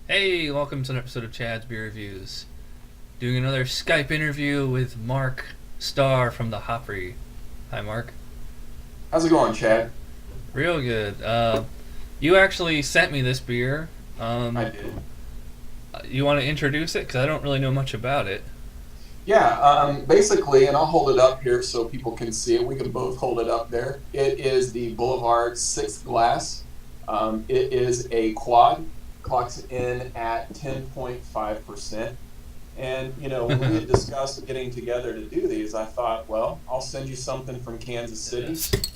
Hey, welcome to an episode of Chad's Beer Reviews. Doing another Skype interview with Mark Starr from the Hoppery. Hi, Mark. How's it going, Chad? Real good. You actually sent me this beer. I Um, did. you want to introduce it? Because I don't really know much about it. Yeah, basically, and I'll hold it up here so people can see it. We can both hold it up there. It is the Boulevard Sixth Glass. It is a quad, clocks in at 10.5%. And, when we had discussed getting together to do these, I thought, well, I'll send you something from Kansas City. Yes. Get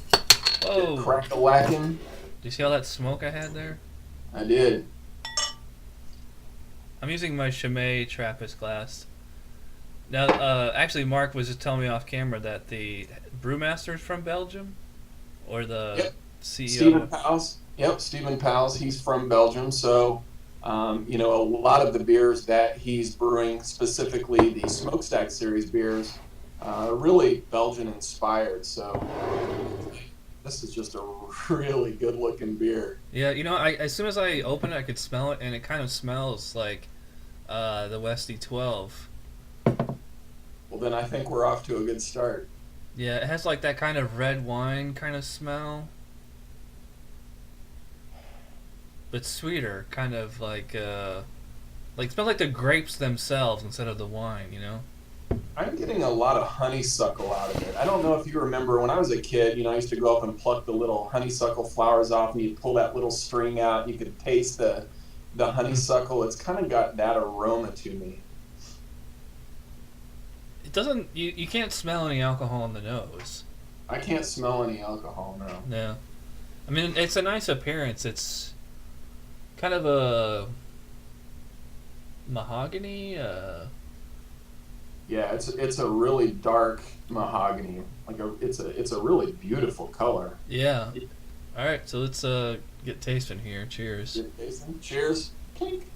Whoa! Do crack-a-lackin'. you see all that smoke I had there? I did. I'm using my Chimay Trappist glass. Now, actually, Mark was just telling me off camera that the brewmaster is from Belgium, or the Yep. Stephen CEO. Pals. Yep, Stephen Pals. He's from Belgium, so a lot of the beers that he's brewing, specifically the Smokestack series beers, are really Belgian inspired. So this is just a really good looking beer. Yeah, as soon as I open it, I could smell it, and it kind of smells like the Westy 12. Well, then I think we're off to a good start. Yeah, it has like that kind of red wine kind of smell, but sweeter, kind of like it smells like the grapes themselves instead of the wine. I'm getting a lot of honeysuckle out of it. I don't know if you remember when I was a kid, I used to go up and pluck the little honeysuckle flowers off and you'd pull that little string out. You could taste the honeysuckle. It's kind of got that aroma to me. It doesn't. You can't smell any alcohol in the nose. I can't smell any alcohol now. No, I mean it's a nice appearance. It's kind of a mahogany. Yeah, it's a really dark mahogany. It's a really beautiful color. Yeah. All right, so let's get tasting here. Cheers. Good tasting. Cheers. Clink.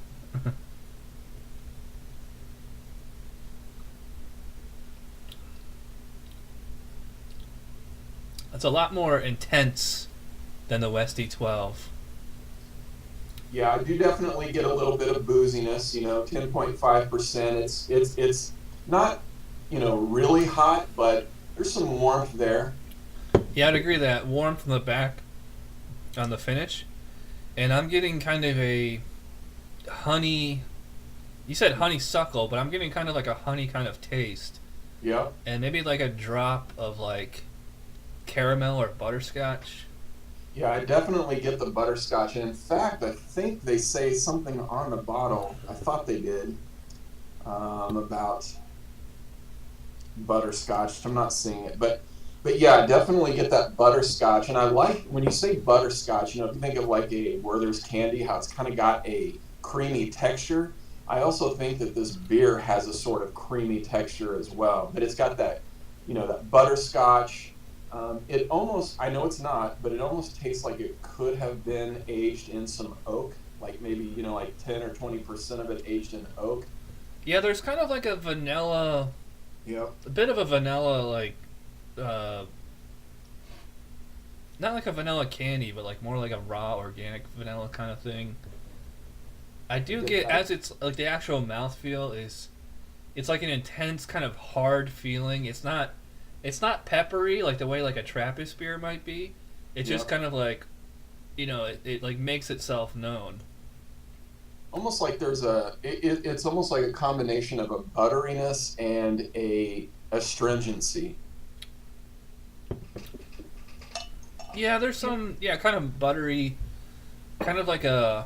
It's a lot more intense than the Westy 12. Yeah, I do definitely get a little bit of booziness. 10.5%. It's not really hot, but there's some warmth there. Yeah, I'd agree that warm from the back on the finish, and I'm getting kind of a honey. You said honeysuckle, but I'm getting kind of like a honey kind of taste, Yep. and maybe like a drop of like caramel or butterscotch. Yeah, I definitely get the butterscotch. And in fact, I think they say something on the bottle. I thought they did about butterscotch. I'm not seeing it, but yeah, I definitely get that butterscotch. And I like when you say butterscotch. If you think of like a Werther's candy, how it's kind of got a creamy texture. I also think that this beer has a sort of creamy texture as well. But it's got that butterscotch. It almost, I know it's not, but it almost tastes like it could have been aged in some oak, like maybe, like 10 or 20% of it aged in oak. Yeah, there's kind of like a vanilla, Yep. a bit of a vanilla uh, not like a vanilla candy, but like more like a raw organic vanilla kind of thing. I I do get get that. as it's like the actual mouthfeel is it's like an intense kind of hard feeling. It's not peppery like the way like a Trappist beer might be. It's just Yep. kind of like it like makes itself known. Almost like it's almost like a combination of a butteriness and a astringency. Yeah, there's some kind of buttery, kind of like a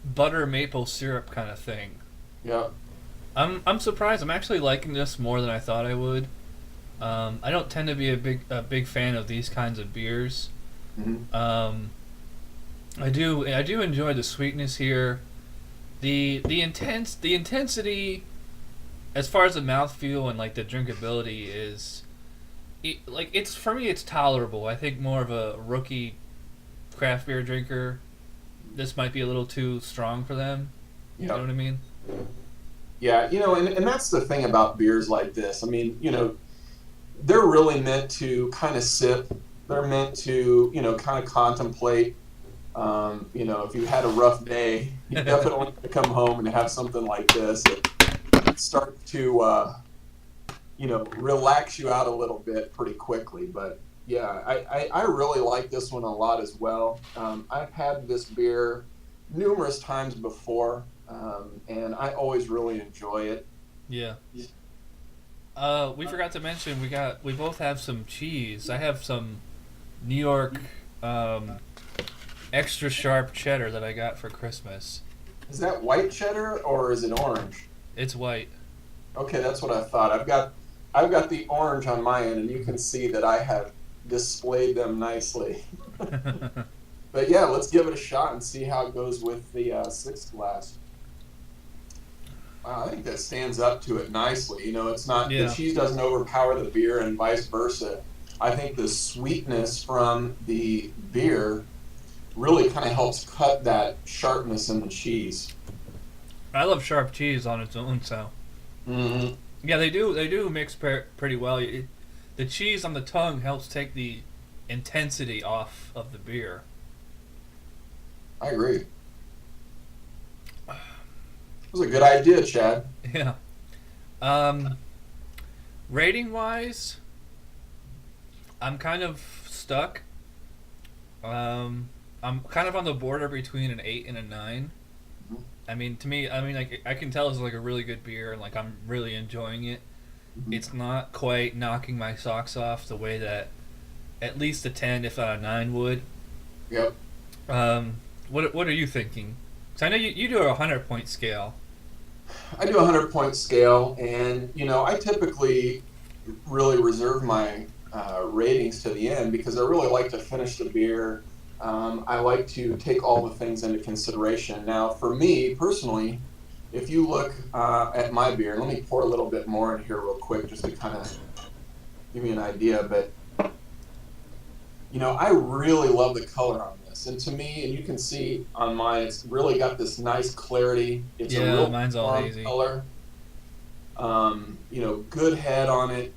butter maple syrup kind of thing. Yep. I'm surprised. I'm actually liking this more than I thought I would. I don't tend to be a big fan of these kinds of beers. Hmm. Um, I do enjoy the sweetness here. The intensity as far as the mouthfeel and like the drinkability is like it's for me it's tolerable. I think more of a rookie craft beer drinker, this might be a little too strong for them. You know Yep. what I mean? Yeah, and that's the thing about beers like this. I mean, they're really meant to kind of sip. They're meant to, kind of contemplate. If you had a rough day, you definitely want to come home and have something like this. It starts to, relax you out a little bit pretty quickly. But yeah, I really like this one a lot as well. I've had this beer numerous times before, and I always really enjoy it. Yeah. We forgot to mention we both have some cheese. I have some New York extra sharp cheddar that I got for Christmas. Is that white cheddar or is it orange? It's white. Okay, that's what I thought. I've got the orange on my end, and you can see that I have displayed them nicely. But yeah, let's give it a shot and see how it goes with the sixth glass. Wow, I think that stands up to it nicely. It's not Yeah. the cheese doesn't overpower the beer, and vice versa. I think the sweetness from the beer really kind of helps cut that sharpness in the cheese. I love sharp cheese on its own, so Hmm. yeah, they do mix pretty well. The cheese on the tongue helps take the intensity off of the beer. I agree. It was a good idea, Chad. Yeah. Um, Rating wise, I'm kind of stuck. I'm kind of on the border between an 8 and a 9. Mhm. I mean, to me, like I can tell it's like a really good beer, and like I'm really enjoying it. Mhm. It's not quite knocking my socks off the way that at least a 10, if not a 9, would. Yep. What are you thinking? 'Cause I know you do a 100-point scale. I do a 100-point scale, and I typically really reserve my ratings to the end because I really like to finish the beer. I like to take all the things into consideration. Now, for me personally, if you look at my beer, let me pour a little bit more in here real quick just to kind of give you an idea. But I really love the color on this, and to me, and you can see on mine, it's really got this nice clarity. It's a Yeah, real mine's all warm hazy. color. Good head on it.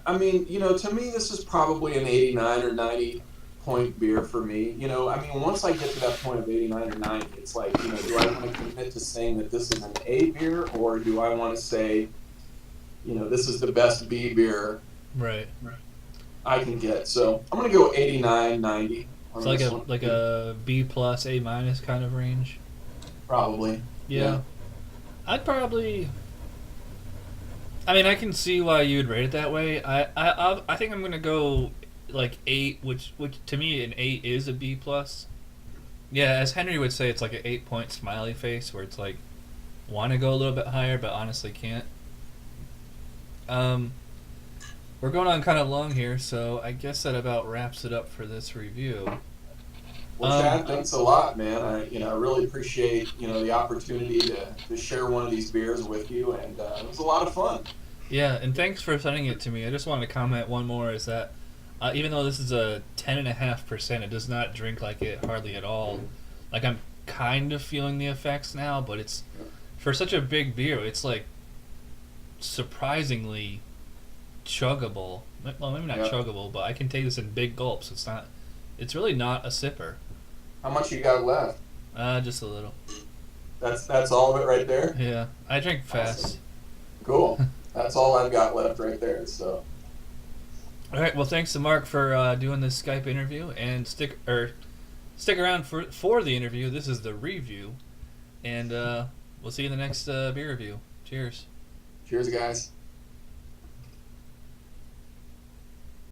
I mean, to me, this is probably an 89 or 90 point beer for me. Once I get to that point of 89 or 90, it's like, do I want to commit to saying that this is an A beer, or do I want to say, this is the best B beer Right. I can get? So I'm going to go 89, 90 on It's like this a one. like a B plus A minus kind of range. Probably. Yeah. I'd probably. I mean, I can see why you'd rate it that way. I think I'm gonna go like 8, which to me an 8 is a B plus. Yeah, as Henry would say, it's like an 8-point smiley face where it's like want to go a little bit higher, but honestly can't. Um, we're going on kind of long here, so I guess that about wraps it up for this review. Well, Chad, thanks a lot, man. I really appreciate, the opportunity to share one of these beers with you, and it was a lot of fun. Yeah, and thanks for sending it to me. I just wanted to comment one more is that even though this is a 10.5%, it does not drink like it hardly at all. Like I'm kind of feeling the effects now, but it's for such a big beer, it's like surprisingly chuggable. Well, maybe not Yeah. chuggable, but I can take this in big gulps. It's really not a sipper. How much you got left? Just a little. That's all of it right there? Yeah, I drink fast. Awesome. Cool. That's all I've got left right there. So, All right. Well, thanks to Mark for doing this Skype interview, and stick around for the interview. This is the review, and we'll see you in the next beer review. Cheers. cheers, guys.